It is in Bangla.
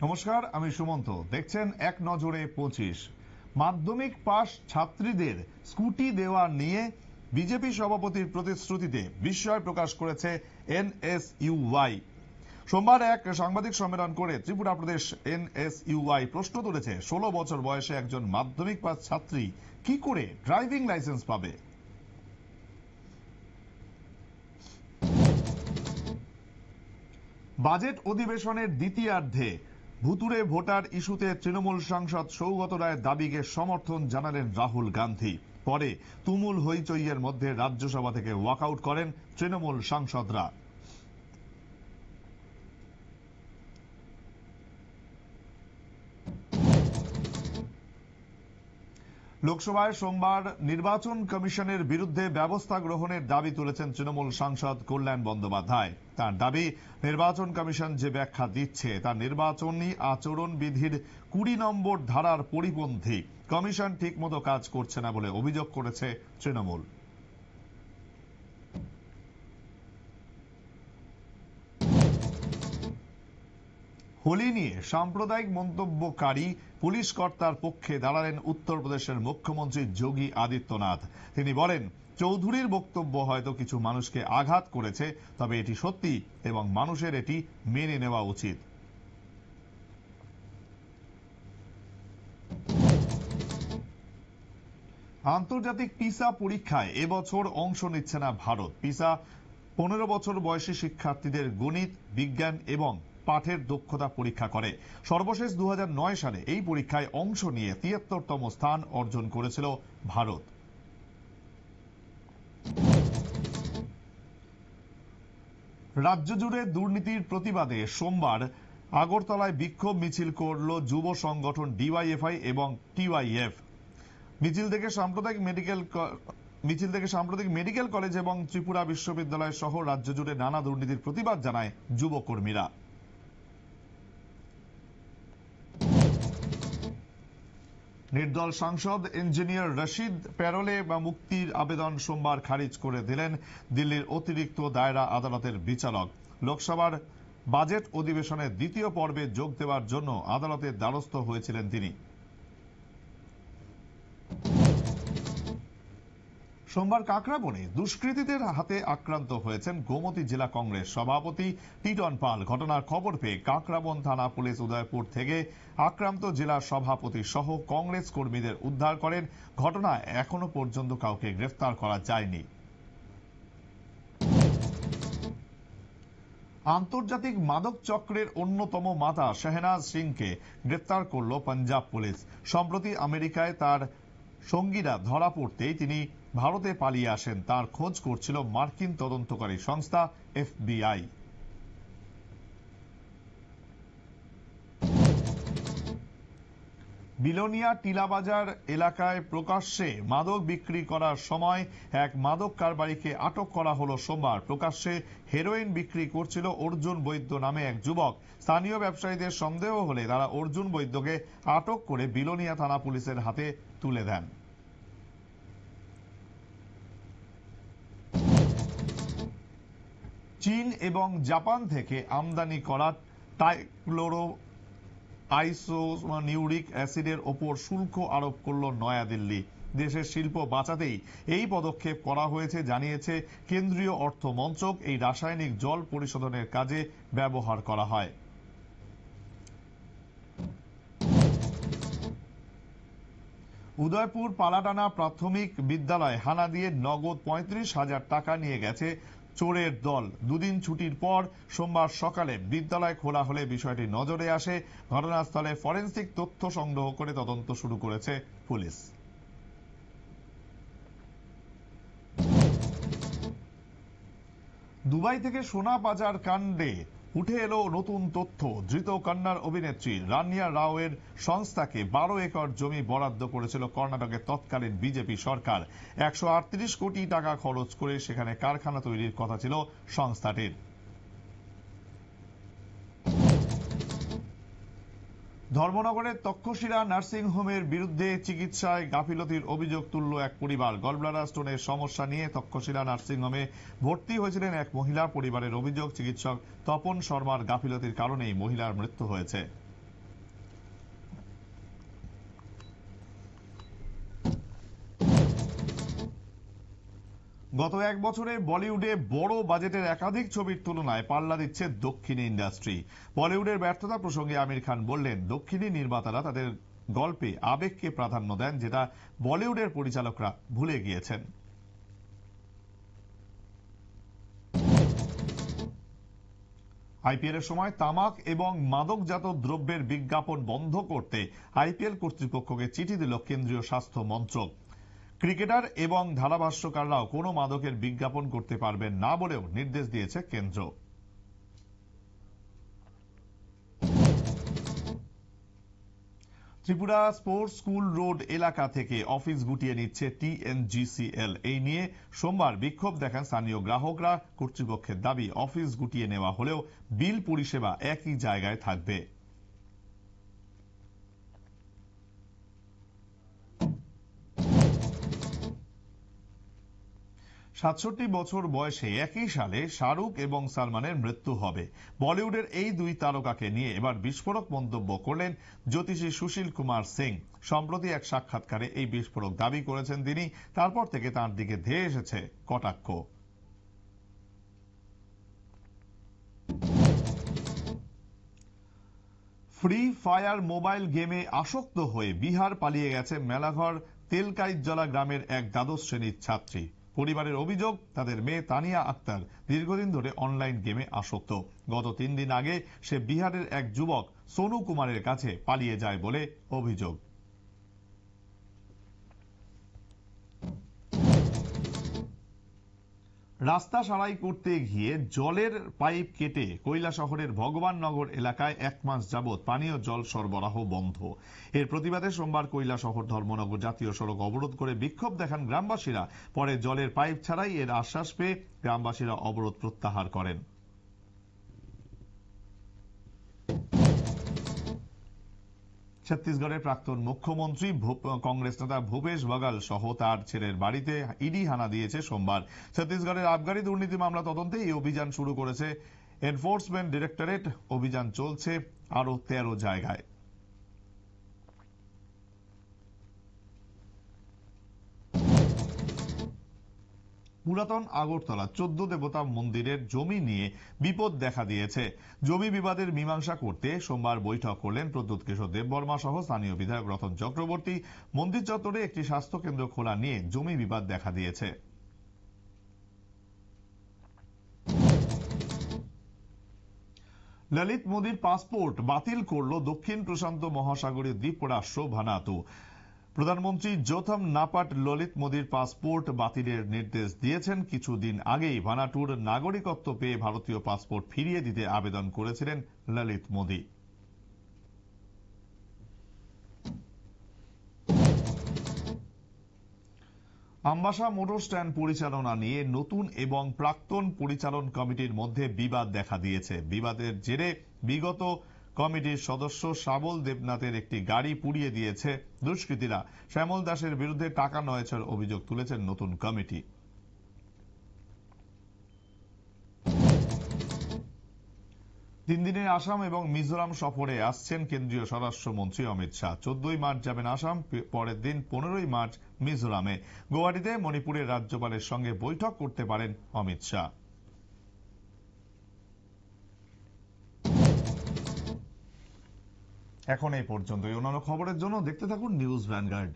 নমস্কার, আমি সুমন্ত। দেখছেন এক নজরে 25। মাধ্যমিক পাশ ছাত্রীদের স্কুটি দেওয়া নিয়ে বিজেপি সভাপতির প্রতিশ্রুতিতে বিস্ময় প্রকাশ করেছে এনএসইউআই। সোমবার এক সাংবাদিক সম্মেলন করে ত্রিপুরা প্রদেশ এনএসইউআই প্রশ্ন তুলেছে, 16 বছর বয়সে একজন মাধ্যমিক পাশ ছাত্রী কি করে ড্রাইভিং লাইসেন্স পাবে। বাজেট অধিবেশনের দ্বিতীয়ার্ধে ভুতুড়ে ভোটার ইস্যুতে তৃণমূল সাংসদ সৌগত রায়ের দাবিকে সমর্থন জানালেন রাহুল গান্ধী। পরে তুমুল হইচইয়ের মধ্যে রাজ্যসভা থেকে ওয়াকআউট করেন তৃণমূল সাংসদরা। লোকসভায় সোমবার নির্বাচন কমিশনের বিরুদ্ধে ব্যবস্থা গ্রহণের দাবি তুলেছেন তৃণমূল সাংসদ কল্যাণ বন্দ্যোপাধ্যায়। তার দাবি, নির্বাচন কমিশন যে ব্যাখ্যা দিচ্ছে তা নির্বাচনী আচরণ বিধির 20 নম্বর ধারার পরিপন্থী। কমিশন ঠিকমতো কাজ করছে না বলে অভিযোগ করেছে তৃণমূল। হোলি নিয়ে সাম্প্রদায়িক মন্তব্যকারী পুলিশ কর্তার পক্ষে দাঁড়ালেন উত্তরপ্রদেশের মুখ্যমন্ত্রী যোগী আদিত্যনাথ। তিনি বলেন, চৌধুরীর বক্তব্য হয়তো কিছু মানুষকে আঘাত করেছে, তবে এটি সত্যি এবং মানুষের এটি মেনে নেওয়া উচিত। আন্তর্জাতিক পিসা পরীক্ষায় এবছর অংশ নিচ্ছে না ভারত। পিসা 15 বছর বয়সী শিক্ষার্থীদের গণিত, বিজ্ঞান এবং পাঠের দক্ষতা পরীক্ষা করে। সর্বশেষ 2009 সালে এই পরীক্ষায় অংশ নিয়ে 73তম স্থান অর্জন করেছিল ভারত। রাজ্য জুড়ে দুর্নীতির প্রতিবাদে সোমবার আগরতলায় বিক্ষোভ মিছিল করল যুব সংগঠন ডিওয়াইএফআই এবং টিওয়াইএফ। মিছিল থেকে সাম্প্রতিক মেডিকেল কলেজ এবং ত্রিপুরা বিশ্ববিদ্যালয় সহ রাজ্য জুড়ে নানা দুর্নীতির প্রতিবাদ জানায় যুব কর্মীরা। নির্দল সাংসদ ইঞ্জিনিয়ার রশিদ প্যারোলে মুক্তির আবেদন সোমবার খারিজ করে দিলেন দিল্লির অতিরিক্ত দায়রা আদালতের বিচারক। লোকসভার বাজেট অধিবেশনের দ্বিতীয় পর্বে যোগ দেওয়ার জন্য আদালতের দ্বারস্থ হয়েছিলেন তিনি। সোমবার কাকরাবনে দুষ্কৃতীদের হাতে আক্রান্ত হয়েছেন গোমতী জেলা কংগ্রেস সভাপতি টিটন পাল। ঘটনার খবর পেয়ে কাকরাবন থানা পুলিশ উদয়পুর থেকে আক্রান্ত জেলা সভাপতি সহ কংগ্রেস কর্মীদের উদ্ধার করেন। ঘটনায় এখনো পর্যন্ত কাউকে গ্রেফতার করা যায়নি। আন্তর্জাতিক মাদক চক্রের অন্যতম মাথা শেহনাজ সিংকে গ্রেফতার করল পাঞ্জাব পুলিশ। সম্প্রতি আমেরিকায় তার সঙ্গীরা ধরা পড়তেই তিনি ভারতে পালিয়ে আসেন। তার খোঁজ করছিল মার্কিন তদন্তকারী সংস্থা এফবিআই। বিলোনিয়া টিলাবাজার এলাকায় প্রকাশ্যে মাদক বিক্রি করার সময় এক মাদক কারবারিকে আটক করা হলো সোমবার। প্রকাশ্যে হেরোইন বিক্রি করছিল অর্জুন বৈদ্য নামে এক যুবক। স্থানীয় ব্যবসায়ীদের সন্দেহ হলে তারা অর্জুন বৈদ্যকে আটক করে বিলোনিয়া থানা পুলিশের হাতে তুলে দেন। চীন এবং জাপান থেকে আমদানি করা ট্রাইক্লোরো আইসোনিউরিক অ্যাসিডের ওপর শুল্ক আরোপ করল নয়াদিল্লি। দেশের শিল্প বাঁচাতেই এই পদক্ষেপ করা হয়েছে জানিয়েছে কেন্দ্রীয় অর্থ মন্ত্রক। এই রাসায়নিক জল পরিশোধনের কাজে ব্যবহার করা হয়। উদয়পুর পালাটানা প্রাথমিক বিদ্যালয়ে হানা দিয়ে নগদ 35,000 টাকা নিয়ে গেছে চোরের দল। দুদিন ছুটির পর সোমবার সকালে বিদ্যালয় খোলা হলে বিষয়টি নজরে আসে। ঘটনাস্থলে ফরেনসিক তথ্য সংগ্রহ করে তদন্ত শুরু করেছে পুলিশ। দুবাই থেকে সোনা পাচার কাণ্ডে উঠে এলো নতুন তথ্য। ধৃত কন্নড় অভিনেত্রী রানিয়া রাওয়ের সংস্থাকে 12 একর জমি বরাদ্দ করেছিল কর্ণাটকের তৎকালীন বিজেপি সরকার। 138 কোটি টাকা খরচ করে সেখানে কারখানা তৈরির কথা ছিল সংস্থাটির। ধর্মনগরের তক্ষশিলা নার্সিং হোমের বিরুদ্ধে চিকিৎসায় গাফিলতির অভিযোগ তুলল এক পরিবার। গলব্লাডার স্টোনের সমস্যা নিয়ে তক্ষশিলা নার্সিং হোমে ভর্তি হয়েছিলেন এক মহিলা। পরিবারের অভিযোগ, চিকিৎসক তপন শর্মার গাফিলতির কারণেই মহিলার মৃত্যু হয়েছে। গত এক বছরে বলিউডে বড় বাজেটের একাধিক ছবির তুলনায় পাল্লা দিচ্ছে দক্ষিণী ইন্ডাস্ট্রি। বলিউডের ব্যর্থতা প্রসঙ্গে আমির খান বললেন, দক্ষিণী নির্মাতারা তাদের গল্পে আবেগকে প্রাধান্য দেন, যেটা বলিউডের পরিচালকরা ভুলে গিয়েছেন। আইপিএল এর সময় তামাক এবং মাদকজাত দ্রব্যের বিজ্ঞাপন বন্ধ করতে আইপিএল কর্তৃপক্ষকে চিঠি দিল কেন্দ্রীয় স্বাস্থ্য মন্ত্রক। ক্রিকেটার এবং ধারাভাষ্যকাররাও কোনো মাদকের বিজ্ঞাপন করতে পারবেন না বলেও নির্দেশ দিয়েছে কেন্দ্র। ত্রিপুরা স্পোর্টস স্কুল রোড এলাকা থেকে অফিস গুটিয়ে নিচ্ছে টিএনজিসিএল। এই নিয়ে সোমবার বিক্ষোভ দেখান স্থানীয় গ্রাহকরা। কর্তৃপক্ষের দাবি, অফিস গুটিয়ে নেওয়া হলেও বিল পরিষেবা একই জায়গায় থাকবে। ৬৭ বছর বয়সে একই সালে শাহরুখ এবং সালমানের মৃত্যু হবে। বলিউডের এই দুই তারকাকে নিয়ে এবার বিস্ফোরক মন্তব্য করলেন জ্যোতিষী সুশীল কুমার সিং। সম্প্রতি এক সাক্ষাৎকারে এই বিস্ফোরক দাবি করেছেন তিনি। তারপর থেকে তাঁর দিকে ধেয়ে এসেছে কটাক্ষ। ফ্রি ফায়ার মোবাইল গেমে আসক্ত হয়ে বিহার পালিয়ে গেছে মেলাঘর তেলকাইতজলা গ্রামের এক দ্বাদশ শ্রেণীর ছাত্রী। পরিবারের অভিযোগ, তাদের মেয়ে তানিয়া আক্তার দীর্ঘদিন ধরে অনলাইন গেমে আসক্ত। গত ৩ দিন আগে সে বিহারের এক যুবক সোনু কুমারের কাছে পালিয়ে যায় বলে অভিযোগ। রাস্তা সারাই করতে গিয়ে জলের পাইপ কেটে কৈলাসহরের ভগবাননগর এলাকায় ১ মাস যাবৎ পানীয় জল সরবরাহ বন্ধ। এর প্রতিবাদে সোমবার কৈলাসহর ধর্মনগর জাতীয় সড়ক অবরোধ করে বিক্ষোভ দেখান গ্রামবাসীরা। পরে জলের পাইপ ছাড়াই এর আশ্বাস পেয়ে গ্রামবাসীরা অবরোধ প্রত্যাহার করেন। ছত্তিশগড়ের প্রাক্তন মুখ্যমন্ত্রী কংগ্রেস নেতা ভূপেশ বঘেল সহ তার ছেলের বাড়িতে ইডি হানা দিয়েছে সোমবার। ছত্তিশগড়ের আবগারি দুর্নীতি মামলা তদন্তে এই অভিযান শুরু করেছে এনফোর্সমেন্ট ডিরেক্টরেট। অভিযান চলছে আরো 13 জায়গায়। পুরাতন আগরতলা 14 দেবতা মন্দিরের জমি নিয়ে বিপদ দেখা দিয়েছে। জমি বিবাদের মীমাংসা করতে সোমবার বৈঠক করলেন প্রদ্যুৎ কিশোর দেববর্মা সহ স্থানীয় বিধায়ক রতন চক্রবর্তী। মন্দির চত্বরে একটি স্বাস্থ্য কেন্দ্র খোলা নিয়ে জমি বিবাদ দেখা দিয়েছে। ললিত মোদীর পাসপোর্ট বাতিল করল দক্ষিণ প্রশান্ত মহাসাগরীয় দ্বীপরাষ্ট্র ভানাতু। প্রধানমন্ত্রী জোথম নাপাট ললিত মোদীর পাসপোর্ট বাতিলের নির্দেশ দিয়েছেন। কিছুদিন আগেই ভানাটুর নাগরিকত্ব পেয়ে ভারতীয় পাসপোর্ট ফিরিয়ে দিতে আবেদন করেছিলেন ললিত মোদী। আমবাসা মোটর স্ট্যান্ড পরিচালনা নিয়ে নতুন এবং প্রাক্তন পরিচালন কমিটির মধ্যে বিবাদ দেখা দিয়েছে। বিবাদের জেরে বিগত কমিটির সদস্য শ্যামল দেবনাথের একটি গাড়ি পুড়িয়ে দিয়েছে দুষ্কৃতীরা। শ্যামল দাসের বিরুদ্ধে টাকা নয়েছের অভিযোগ তুলেছেন নতুন কমিটি। তিন দিনের আসাম এবং মিজোরাম সফরে আসছেন কেন্দ্রীয় স্বরাষ্ট্রমন্ত্রী অমিত শাহ। 14ই মার্চ যাবেন আসাম, পরের দিন 15ই মার্চ মিজোরামে। গুয়াহাটিতে মণিপুরের রাজ্যপালের সঙ্গে বৈঠক করতে পারেন অমিত শাহ। এখন এই পর্যন্তই। অন্যান্য খবরের জন্য দেখতে থাকুন নিউজ ভ্যানগার্ড।